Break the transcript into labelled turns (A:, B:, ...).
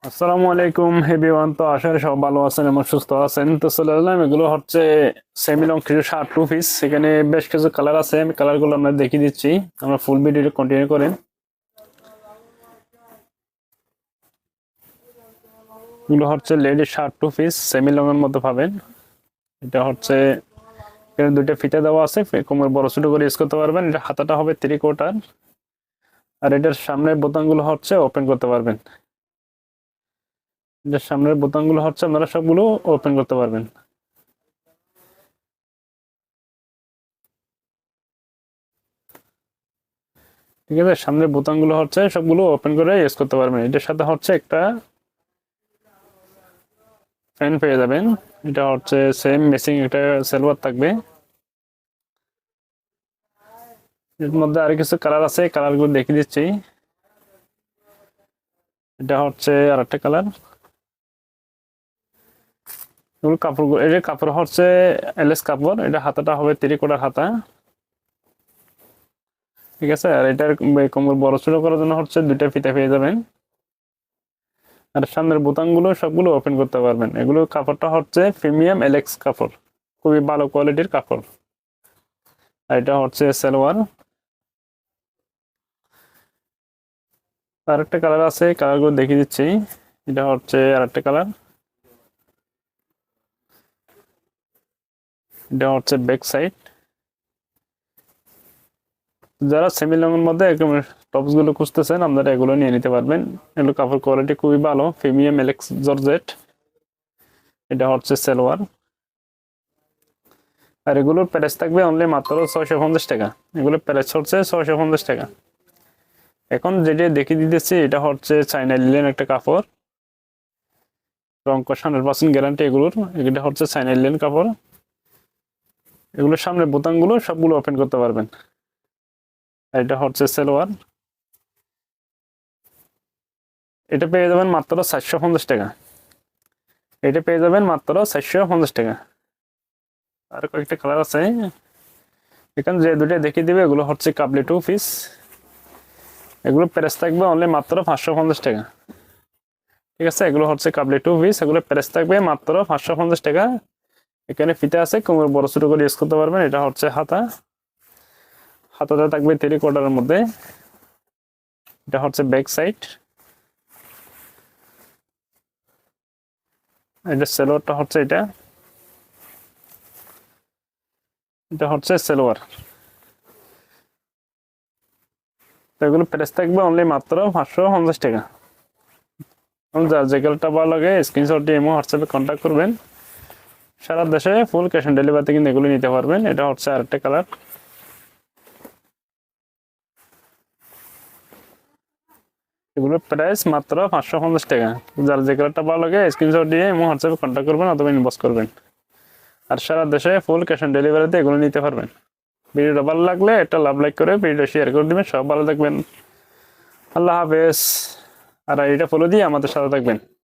A: আসসালামু আলাইকুম এভরিওয়ান। তো আশা করি সব ভালো আছেন এবং সুস্থ আছেন। তো চলে এলাম, এগুলো হচ্ছে সেমি লং কিছু শার্ট টু পিস। এখানে বেশ কিছু কালার আছে, আমি কালারগুলো আপনাদের দেখিয়ে দিচ্ছি। আমরা ফুল ভিডিওটা কন্টিনিউ করেন। এগুলো হচ্ছে ladies shirt two piece, semi long এর মধ্যে পাবেন। এটা হচ্ছে এখানে দুইটা ফিতা দেওয়া আছে, কোমর বড় ছোট করে ইউজ করতে পারবেন। এটা হাতাটা হবে 3/4, আর এটার সামনের বোতামগুলো হচ্ছে ওপেন করতে পারবেন। এটার সামনের বোতামগুলো হচ্ছে আপনারা সবগুলো ওপেন করতে পারবেন। ঠিক আছে, সামনের বোতামগুলো হচ্ছে সবগুলো ওপেন করে ইউজ করতে পারবেন। এটার সাথে হচ্ছে একটা ফ্যান পেয়ে যাবেন। এটা হচ্ছে সেম মেসিং একটা সালোয়ার থাকবে। এর মধ্যে আর কিছু কালার আছে, কালারগুলো দেখিয়ে দিচ্ছি। এটা হচ্ছে আরেকটা কালার। এগুলো কাপড়, এই যে কাপড় হচ্ছে এলএস কাপড়। এটা হাতাটা হবে 3/4 হাতা। ঠিক আছে, আর এটার কোমর বড় ছোট করার জন্য হচ্ছে দুইটা ফিতা পেয়ে যাবেন। আর সামনের বোতামগুলো সবগুলো ওপেন করতে পারবেন। এগুলো কাপড়টা হচ্ছে প্রিমিয়াম এলেক্স কাপড়, খুবই ভালো কোয়ালিটির কাপড়। আর এটা হচ্ছে সালোয়ার। আর একটা কালার আছে, কালারগুলো দেখিয়ে দিচ্ছি। এটা হচ্ছে আরেকটা কালার। এটা হচ্ছে ব্যাক সাইড। যারা সেমি লং এর মধ্যে একদম টপস গুলো খুঁজতেছেন, আপনারা এগুলো নিয়ে নিতে পারবেন। এগুলো কাপড় কোয়ালিটি খুবই ভালো, প্রিমিয়াম এলেক্স জর্জেট। এটা হচ্ছে সালোয়ার। আর এগুলোর প্রাইস থাকবে অনলি মাত্র 650 টাকা। এগুলোর প্রাইস হচ্ছে 650 টাকা। এখন যেটা দেখিয়ে দিতেছি এটা হচ্ছে চাইনা লিলেন একটা কাপড়, রং কষ 100% গ্যারান্টি এগুলোর। এটা হচ্ছে চাইনা লিলেন কাপড়। এগুলোর সামনে বোতামগুলো সবগুলো ওপেন করতে পারবেন। আর এটা হচ্ছে সালোয়ার। এটা পেয়ে যাবেন মাত্র 450 টাকা। এটা পেয়ে যাবেন মাত্র 450 টাকা। আর কয়েকটা কালার আছে, এখানে যে দুটো দেখিয়ে দিবে এগুলো হচ্ছে কাবলি টু পিস। এগুলো প্রাইস থাকবে অনলি মাত্র 550 টাকা। ঠিক আছে, এগুলো হচ্ছে কাবলি টু পিস, এগুলো প্রাইস থাকবে মাত্র 550 টাকা। এখানে ফিতে আছে, কোমর বড় ছোট করে ইউজ করতে পারবেন। এটা হচ্ছে হাতা, হাতাটা থাকবে 3/4 মধ্যে। এটা হচ্ছে ব্যাক সাইড। এটা সালোয়ারটা হচ্ছে এটা। এটা হচ্ছে সালোয়ার। তো এগুলো প্রাইস থাকবে অনলি মাত্র 550 টাকা। যার যে কালারটা ভালো লাগে স্ক্রিনশট দিয়ে এমো হোয়াটসঅ্যাপে কন্ট্যাক্ট করবেন। সারা দেশে ফুল ক্যাশ অন ডেলিভারিতে কিন্তু এগুলো নিতে পারবেন। এটা হচ্ছে আরেকটা কালার। এগুলোর প্রাইস মাত্র 550 টাকা। যার যে কালারটা ভালো লাগে স্ক্রিনশট দিয়ে এমো হোয়াটসঅ্যাপে কন্ট্যাক্ট করবেন অথবা ইনবক্স করবেন। আর সারা দেশে ফুল ক্যাশ অন ডেলিভারিতে এগুলো নিতে পারবেন। ভিডিওটা ভালো লাগলে একটা লাভ লাইক করে ভিডিওটা শেয়ার করে দিবেন। সব ভালো থাকবেন, আল্লাহ হাফেজ। আর এটা ফলো দিয়ে আমাদের সাথে থাকবেন।